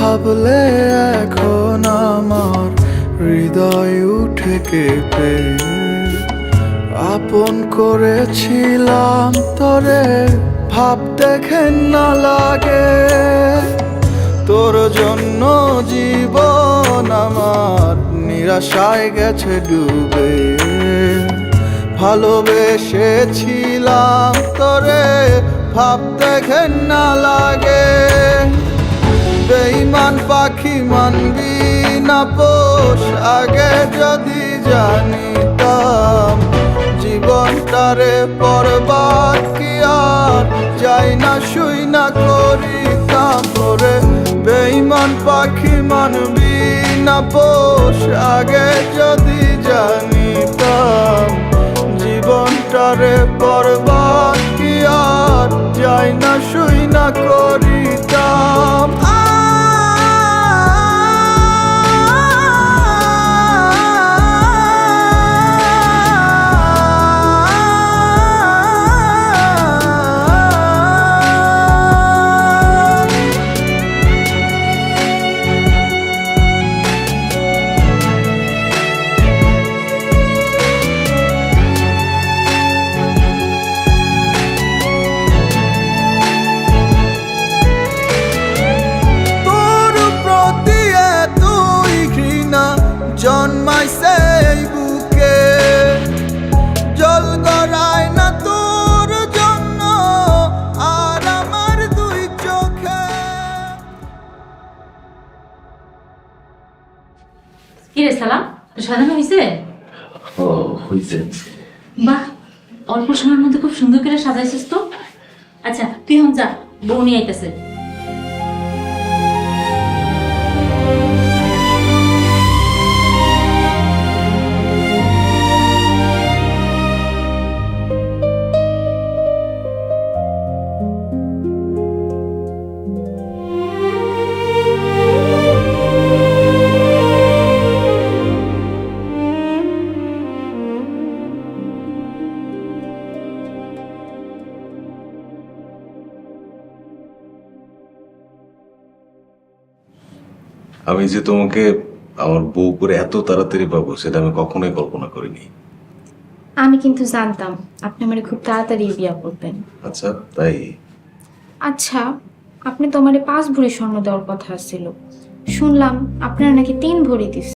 ভাবলে এখন আমার হৃদয় উঠে কেঁপে। আপন করেছিলাম তোরে, ভাবতে ঘেন্না লাগে। তোর জন্য জীবন আমার নিরাশায় গেছে ডুবে। ভালোবেসেছিলাম তোরে, ভাবতে ঘেন্না লাগে। বেঈমান পাখি মানবি না পোষ, আগে যদি জানিতাম জীবনটারে বরবাদ কি আর যাই না শুই না করিতাম তোরে। বেঈমান পাখি মানবি না পোষ, আগে যদি জানিতাম জীবনটারে বরবাদ কি আর যাই না শুই না করিতাম। জন্মাইছে এই বুকে, জল গড়ায় না তোর জন্য আর আমার দুই চোখে। কি রে সালাম, সাজানো হয়েছে? ও হয়েছে। বাহ, অল্প সময়ের মধ্যে খুব সুন্দর করে সাজাইছিস তো। আচ্ছা তুই এখন যা, বউ নিয়ে আইতেছে। আমি যে তোমাকে আমার বউ করে এত তাড়াতাড়ি পাবো সেটা আমি কখনোই কল্পনা করিনি। আমি কিন্তু জানতাম আপনি আমারে খুব তাড়াতাড়ি বিয়ে করবেন। আচ্ছা তাই? আচ্ছা, আপনি তো আমারে 5 ভরি স্বর্ণ দেওয়ার কথা ছিল, শুনলাম আপনারা নাকি 3 ভরি দিচ্ছেন।